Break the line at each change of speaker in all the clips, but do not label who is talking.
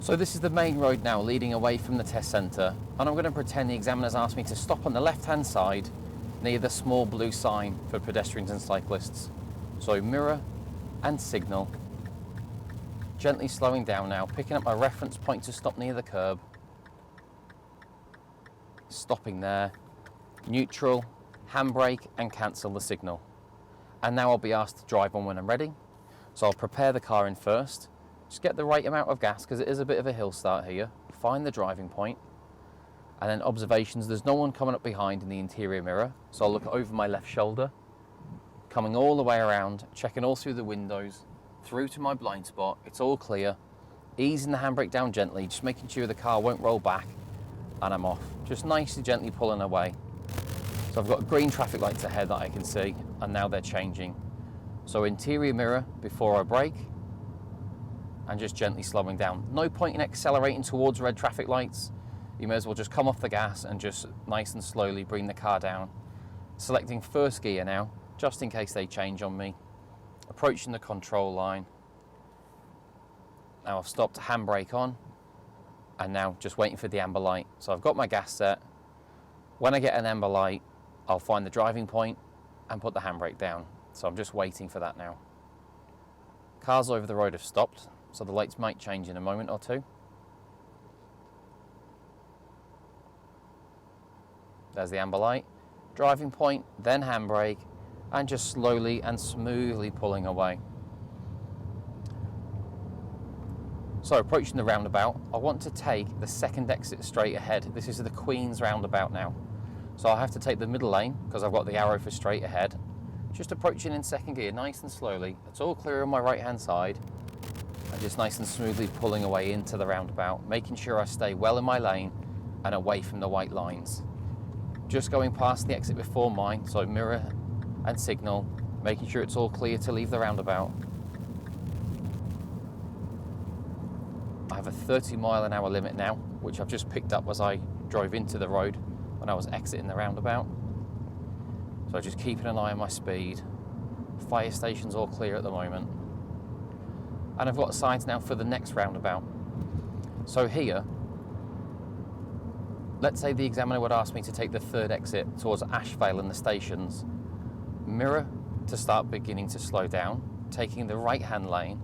So this is the main road now leading away from the test centre, and I'm going to pretend the examiner's asked me to stop on the left hand side near the small blue sign for pedestrians and cyclists. So mirror and signal. Gently slowing down now, picking up my reference point to stop near the curb. Stopping there. Neutral, handbrake and cancel the signal. And now I'll be asked to drive on when I'm ready. So I'll prepare the car in first. Just get the right amount of gas because it is a bit of a hill start here. Find the driving point. And then observations, there's no one coming up behind in the interior mirror. So I'll look over my left shoulder. Coming all the way around, checking all through the windows, through to my blind spot. It's all clear. Easing the handbrake down gently, just making sure the car won't roll back. And I'm off. Just nicely, gently pulling away. So I've got green traffic lights ahead that I can see, and now they're changing. So interior mirror before I brake. And just gently slowing down. No point in accelerating towards red traffic lights. You may as well just come off the gas and just nice and slowly bring the car down. Selecting first gear now, just in case they change on me. Approaching the control line. Now I've stopped, handbrake on, and now just waiting for the amber light. So I've got my gas set. When I get an amber light, I'll find the driving point and put the handbrake down. So I'm just waiting for that now. Cars over the road have stopped, so the lights might change in a moment or two. There's the amber light, driving point, then handbrake, and just slowly and smoothly pulling away. So approaching the roundabout, I want to take the second exit straight ahead. This is the Queen's roundabout now. So I'll have to take the middle lane because I've got the arrow for straight ahead. Just approaching in second gear, nice and slowly. It's all clear on my right hand side. And just nice and smoothly pulling away into the roundabout, making sure I stay well in my lane and away from the white lines. Just going past the exit before mine, so mirror and signal, making sure it's all clear to leave the roundabout. I have a 30-mile-an-hour limit now, which I've just picked up as I drove into the road when I was exiting the roundabout. So just keeping an eye on my speed. Fire station's all clear at the moment. And I've got signs now for the next roundabout. So here, let's say the examiner would ask me to take the third exit towards Ashvale and the stations. Mirror to start beginning to slow down, taking the right-hand lane.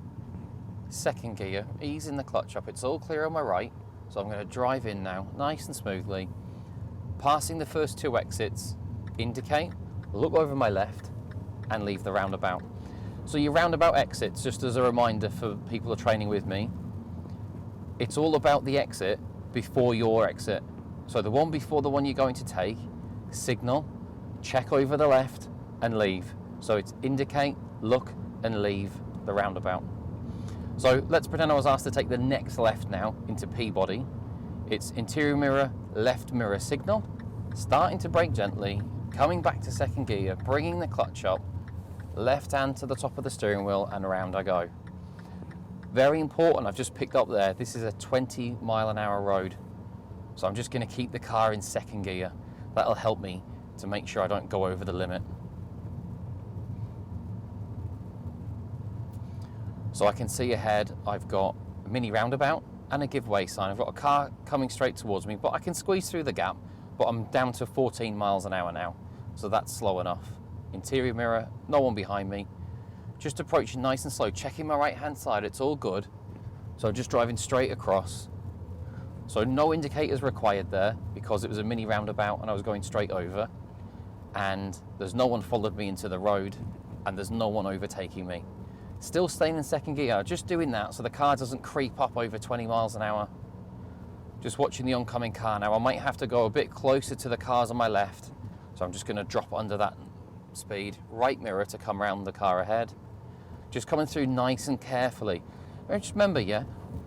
Second gear, easing the clutch up. It's all clear on my right, so I'm going to drive in now, nice and smoothly. Passing the first two exits, indicate, look over my left, and leave the roundabout. So your roundabout exits, just as a reminder for people who are training with me, it's all about the exit before your exit. So the one before the one you're going to take, signal, check over the left, and leave. So it's indicate, look, and leave the roundabout. So let's pretend I was asked to take the next left now into Peabody. It's interior mirror, left mirror signal, starting to brake gently, coming back to second gear, bringing the clutch up, left hand to the top of the steering wheel, and around I go. Very important, I've just picked up there, this is a 20-mile-an-hour road. So I'm just going to keep the car in second gear. That'll help me to make sure I don't go over the limit. So I can see ahead I've got a mini roundabout and a give way sign. I've got a car coming straight towards me, but I can squeeze through the gap, but I'm down to 14 miles an hour now, so that's slow enough. Interior mirror, no one behind me. Just approaching nice and slow, checking my right hand side, it's all good. So just driving straight across. So no indicators required there because it was a mini roundabout and I was going straight over, and there's no one followed me into the road and there's no one overtaking me. Still staying in second gear, just doing that so the car doesn't creep up over 20 miles an hour. Just watching the oncoming car now. I might have to go a bit closer to the cars on my left, so I'm just going to drop under that speed. Right mirror to come around the car ahead. Just coming through nice and carefully. Just remember, yeah,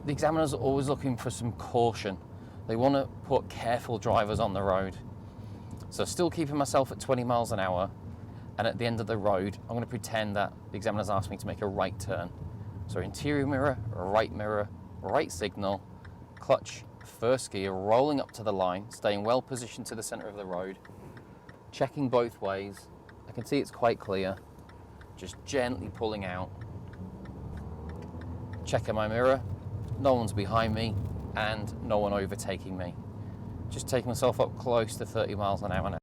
the examiners are always looking for some caution. They want to put careful drivers on the road. So still keeping myself at 20 miles an hour. And at the end of the road, I'm going to pretend that the examiner's asked me to make a right turn. So interior mirror, right signal, clutch, first gear, rolling up to the line, staying well positioned to the center of the road, checking both ways. I can see it's quite clear. Just gently pulling out. Checking my mirror, no one's behind me, and no one overtaking me. Just taking myself up close to 30 miles an hour